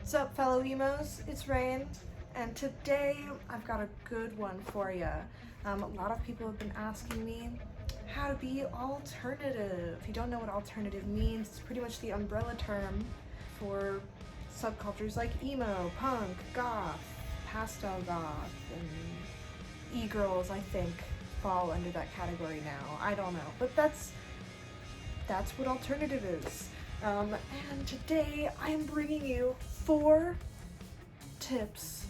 What's up, fellow emos? It's Rayne, and today I've got a good one for you. A lot of people have been asking me how to be alternative. If you don't know what alternative means, it's pretty much the umbrella term for subcultures like emo, punk, goth, pastel goth, and e-girls, I think, fall under that category now. I don't know, but that's what alternative is. And today I'm bringing you 4 tips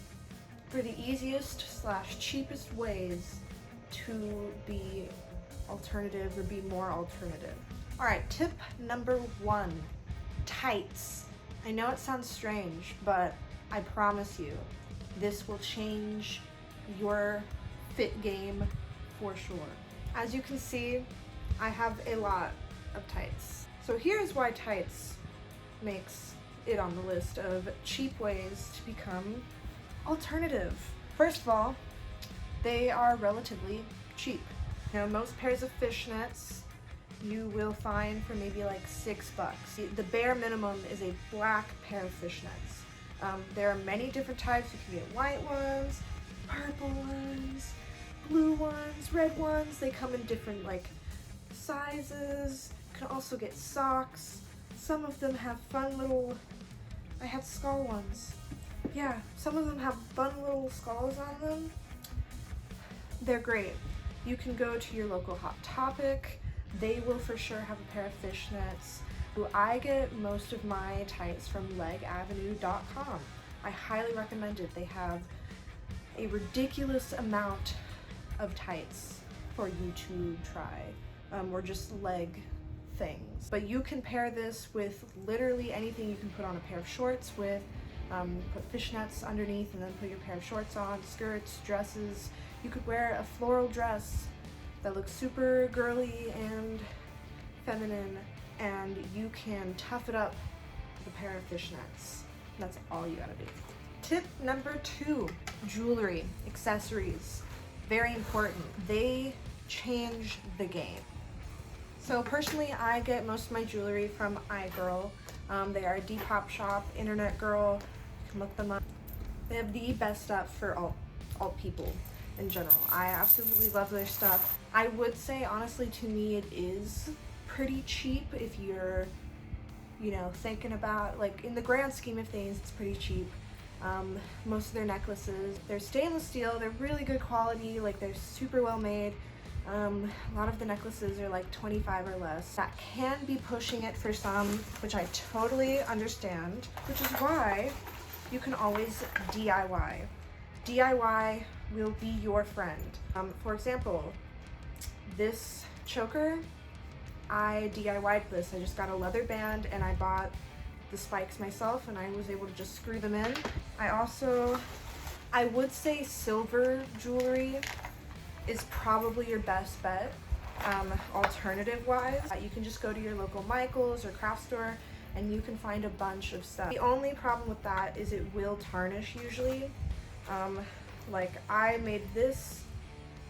for the easiest / cheapest ways to be alternative or be more alternative. Alright, tip number 1, tights. I know it sounds strange, but I promise you, this will change your fit game for sure. As you can see, I have a lot of tights. So here's why tights makes it on the list of cheap ways to become alternative. First of all, they are relatively cheap. You know, most pairs of fishnets you will find for maybe like $6. The bare minimum is a black pair of fishnets. There are many different types. You can get white ones, purple ones, blue ones, red ones. They come in different like sizes. You can also get socks. Some of them have fun little, I have skull ones. Yeah, some of them have fun little skulls on them. They're great. You can go to your local Hot Topic. They will for sure have a pair of fishnets. I get most of my tights from legavenue.com. I highly recommend it. They have a ridiculous amount of tights for you to try, or just leg things. But you can pair this with literally anything you can put on a pair of shorts with. Put fishnets underneath and then put your pair of shorts on, skirts, dresses. You could wear a floral dress that looks super girly and feminine, and you can tough it up with a pair of fishnets. That's all you gotta do. Tip number 2, jewelry, accessories. Very important. They change the game. So personally, I get most of my jewelry from iGirl. They are a Depop shop, internet girl. You can look them up. They have the best stuff for alt people in general. I absolutely love their stuff. I would say, honestly, to me, it is pretty cheap if you're, you know, thinking about, like, in the grand scheme of things, it's pretty cheap. Most of their necklaces, they're stainless steel, they're really good quality, like they're super well made. A lot of the necklaces are like $25 or less. That can be pushing it for some, which I totally understand, which is why you can always DIY. DIY will be your friend. For example, this choker, I DIY'd this. I just got a leather band and I bought the spikes myself and I was able to just screw them in. I would say silver jewelry is probably your best bet, alternative wise. You can just go to your local Michael's or craft store and you can find a bunch of stuff. The only problem with that is it will tarnish usually. Like I made this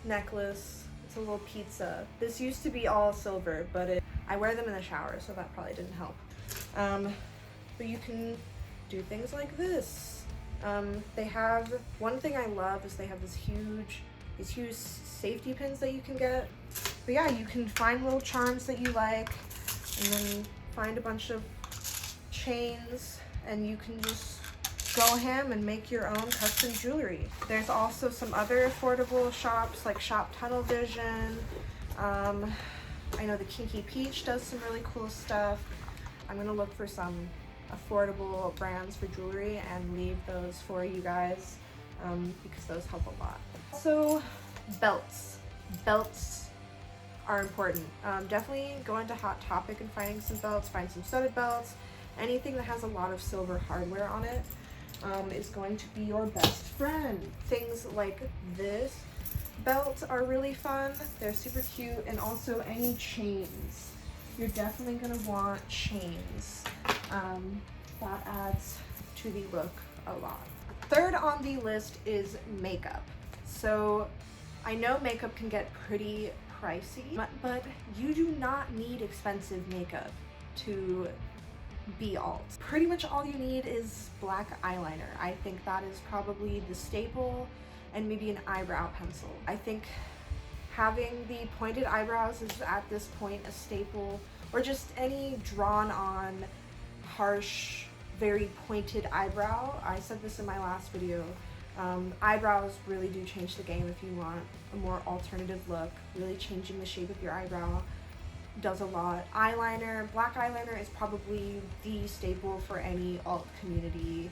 necklace, it's a little pizza. This used to be all silver, but I wear them in the shower, so that probably didn't help. But you can do things like this. They have, one thing I love is they have these huge safety pins that you can get. But yeah, you can find little charms that you like and then find a bunch of chains and you can just go ham and make your own custom jewelry. There's also some other affordable shops like Shop Tunnel Vision. I know the Kinky Peach does some really cool stuff. I'm gonna look for some affordable brands for jewelry and leave those for you guys because those help a lot. So belts. Belts are important. Definitely go into Hot Topic and finding some belts, find some studded belts. Anything that has a lot of silver hardware on it is going to be your best friend. Things like this belt are really fun. They're super cute, and also any chains. You're definitely gonna want chains. That adds to the look a lot. Third on the list is makeup. So I know makeup can get pretty pricey, but you do not need expensive makeup to be alt. Pretty much all you need is black eyeliner. I think that is probably the staple, and maybe an eyebrow pencil. I think having the pointed eyebrows is at this point a staple, or just any drawn on harsh, very pointed eyebrow. I said this in my last video. Eyebrows really do change the game if you want a more alternative look. Really changing the shape of your eyebrow does a lot. Eyeliner, black eyeliner is probably the staple for any alt community.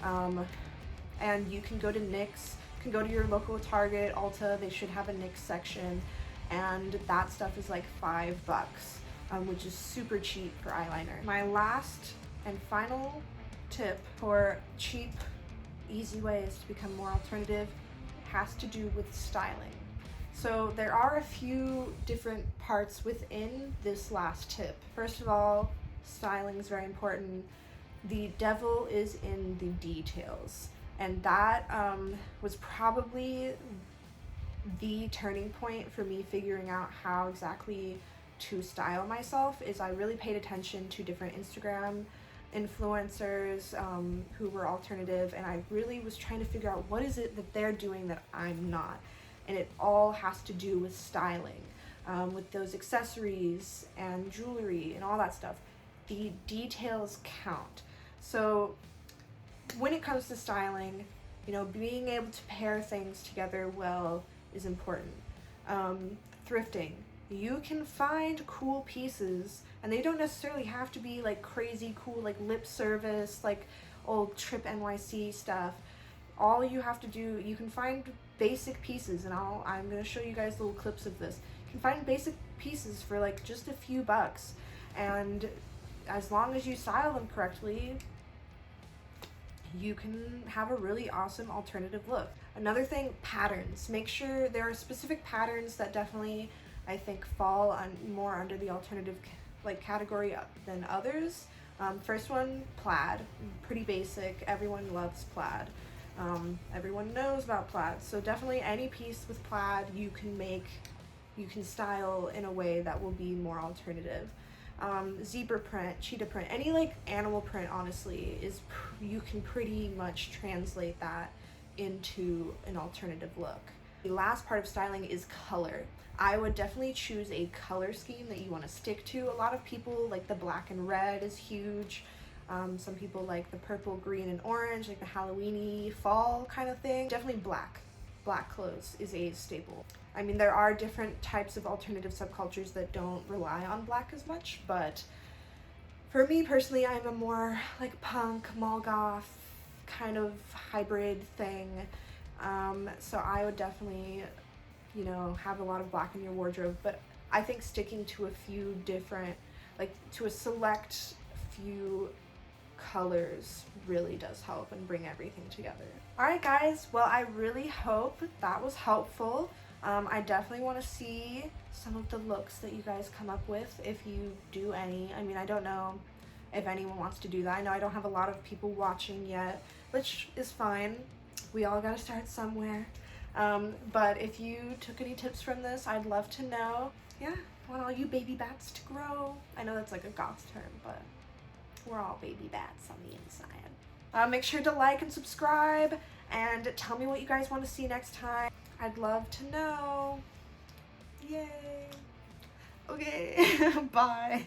And you can go to NYX, you can go to your local Target, Ulta, they should have a NYX section, and that stuff is like $5, which is super cheap for eyeliner. My last and final tip for cheap, easy ways to become more alternative has to do with styling. So there are a few different parts within this last tip. First of all, styling is very important. The devil is in the details, and that was probably the turning point for me figuring out how exactly to style myself. Is I really paid attention to different Instagram influencers who were alternative, and I really was trying to figure out what is it that they're doing that I'm not. And it all has to do with styling, with those accessories and jewelry and all that stuff. The details count. So when it comes to styling, you know, being able to pair things together well is important. Thrifting. You can find cool pieces, and they don't necessarily have to be like crazy cool, like lip service, like old Trip NYC stuff. All you have to do, you can find basic pieces, and I'm going to show you guys little clips of this. You can find basic pieces for like just a few bucks, and as long as you style them correctly, you can have a really awesome alternative look. Another thing, patterns. Make sure there are specific patterns that definitely, I think, fall on more under the alternative like category than others. First one, plaid. Pretty basic. Everyone loves plaid. Everyone knows about plaid. So definitely any piece with plaid you can style in a way that will be more alternative. Zebra print, cheetah print, any like animal print, honestly, you can pretty much translate that into an alternative look. The last part of styling is color. I would definitely choose a color scheme that you want to stick to. A lot of people like the black and red is huge. Some people like the purple, green, and orange, like the Halloween-y fall kind of thing. Definitely black. Black clothes is a staple. I mean, there are different types of alternative subcultures that don't rely on black as much, but for me personally, I'm a more like punk, mall goth kind of hybrid thing. So I would definitely, you know, have a lot of black in your wardrobe, but I think sticking to a few different, like to a select few colors really does help and bring everything together. Alright guys, well, I really hope that was helpful. I definitely want to see some of the looks that you guys come up with, if you do any. I mean, I don't know if anyone wants to do that. I know I don't have a lot of people watching yet, which is fine. We all gotta start somewhere. But if you took any tips from this, I'd love to know. Yeah, I want all you baby bats to grow. I know that's like a goth term, but we're all baby bats on the inside. Make sure to like and subscribe, and tell me what you guys want to see next time. I'd love to know. Yay. Okay, bye.